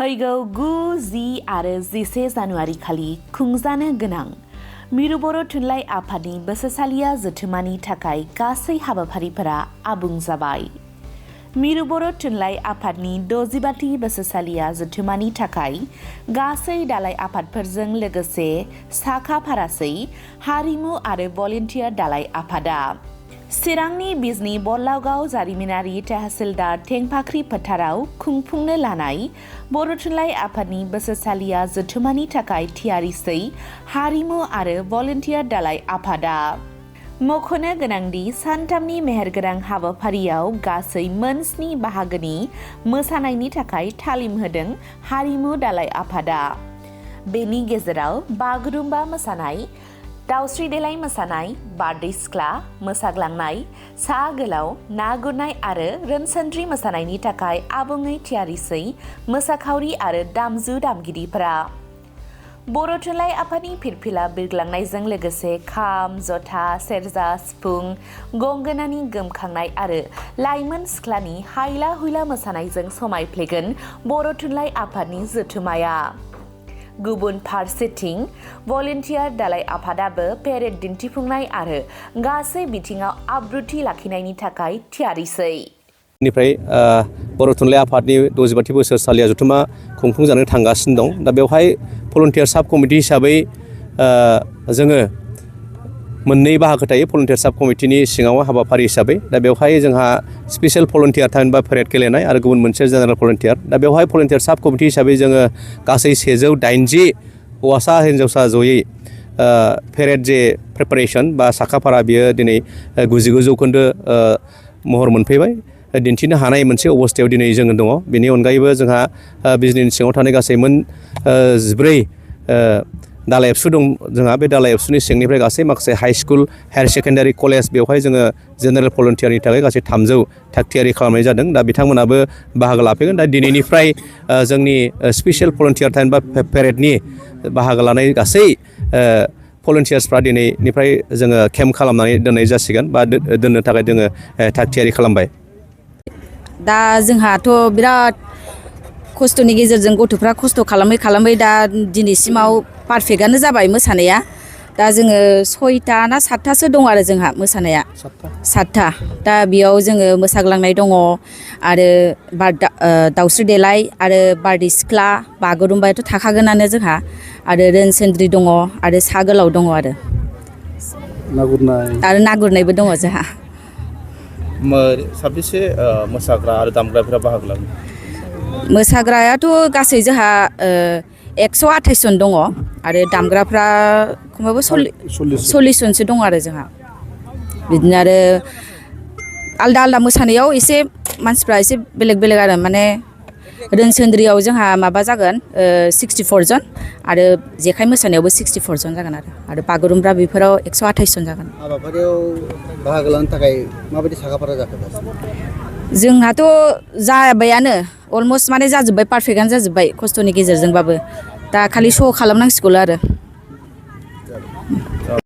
फैगौ 9, 10 आरो 11 जानुवारि खालि खुंजानो गोनां मिरु बर' थुनलाइ आफादनि बोसोरसालिया जथुम्मानि थाखाय गासै हाबाफारिफोरा आबुं जाबाय। मिरु बर' थुनलाइ आफादनि 65थि बोसोरसालिया जथुम्मानि थाखाय गासै दालाइ आफादफोरजों लोगोसे साखा फारासै हारिमु आरो भलन्टियार दालाइ आफादा चिरांनि बिजनी बल्लावगाव जारिमिनारि तहसिलदार टेंफाख्रि फोथाराव खुंफुंनो लानाय बर' थुनलाइ आफादनि बोसोरसालिया जथुम्मानि थाखाय थियारिसै हारिमु आरो भलन्टियार दालाइ आफादा। मख'नो गोनांदि सानथामनि मेहेरगोनां हाबाफारियाव गासै मोन 7 बाहागोनि मोसानायनि थाखाय तालिम होदों हारिमु दालाइ आफादा। बेनि गेजेराव बागुरुम्बा मोसानाय, दावस्रि देलाय मोसानाय, बारदै सिख्ला मोसाग्लांनाय, सा गोलाव, ना गुरनाय आरो रोनसोन्द्रि मोसानायनि थाखाय आबुङै थियारिसै मोसाखावरि आरो दामजु दामगिरिफोरा। बर' थुनलाइ आफादनि फिरफिला बिरग्लांनायजों लोगोसे खाम, जथा, सेरजा, सिफुं, गंगोनानि गोमखांनाय आरो लाइमोन सिख्लानि हायला हुइला मोसानायजों समायफ्लेगोन बर' थुनलाइ आफादनि जथुम्माया। गुबुन फारसेथिं भलन्टियार दालाइ आफादाबो पेरेड दिन्थिफुंनाय आरो गासै बिथिङाव आब्रुथि लाखिनायनि थाखाय थियारिसै। निफ्राय बर' थुनलाइ आफादनि 65थि बोसोरसालिया जथुम्मा खुंफुंजानो थांगासिनो दं। दा बेवहाय भलन्टियार साब कमिटि हिसाबै जोङो मोननै बाहागो थायो भलन्टियार साब कमिटिनि सिङाव हाबाफारि हिसाबै। दा बेवहाय जोंहा स्पेशल भलन्टियार थामहिनबा पेरेड गेलेनाय आरो गुबुन मोनसे जेनेरेल भलन्टियार। दा बेवहाय भलन्टियार साब कमिटि हिसाबै जोङो गासै 180 हौवासा हिन्जावसा जयै पेरेड जे प्रिपारेसन बा साखाफारा बियो दिनै 99 जौखोन्दो महर मोनफैबाय। दिन्थिनो हानाय मोनसे अबस्थायाव दिनै जोङो दङ। बेनि अनगायैबो जोंहा बिजनीनि सिङाव थानाय गासै मोन 14 दालाइ एबसु दं जोंहा। बे दालाइ एबसुनि सिंनिफ्राय गासै माखासे high school, higher secondary, college बेवहाय जोङो जेनेरेल भलन्टियारनि थाखाय गासै 300 थागथियारि खालामनाय जादों। दा बिथांमोनाबो बाहागो लाफैगोन। दा दिनैनिफ्राय जोंनि स्पेशल भलन्टियार थामहिनबा पेरेडनि बाहागो लानाय गासै भलन्टियार्सफ्रा दिनैनिफ्राय जोङो केम्प खालामनानै दोननाय जासिगोन बा दोननो थाखाय जोङो थागथियारि खालामबाय। दा जोंहाथ' बिराद खस्थ'नि गेजेरजों गथ'फ्रा खस्थ' खालामै दा दिनैसिमाव पारफेक्टआनो जाबाय मोसानाया। दा जोङो 6टा ना 7टासो दं आरो जोंहा मोसानाया 7टा। दा बेयाव जोङो मोसाग्लांनाय दङ आरो दावस्रि देलाय आरो बारदै सिख्ला, बागुरुम्बायाथ' थाखागोनानो जोंहा आरो रोनसोन्द्रि दङ आरो सा गोलाव दङ आरो ना गुरनायबो दङ जोंहा। साबेसे मोसाग्रा आरो दामग्राफोरा बाहागो लागोन? मोसाग्रायाथ' गासै जोंहा 128 जन दङ आरो दामग्राफ्रा खमैबो 40 जनसो दङ आरो जोंहा। बिदिनो आरो आलदा आलदा मोसानायाव एसे मानसिफ्रा एसे बेलेग बेलेग आरो माने रोनसोन्द्रियाव जोंहा माबा जागोन 64 जन आरो जेखाइ मोसानायावबो 64 जन जागोन आरो बागुरुम्बा बेफोराव 128 जन जागोन। हाबाफारियाव बाहागो लानो थाखाय माबायदि साखाफारा जाखो? जोंहाथ' जाबायानो अलमस्ट माने जाजोब्बाय, पारफेक्टआनो जाजोब्बाय खस्थ'नि गेजेरजोंबाबो। दा खालि श' खालामनांसिगौल' आरो।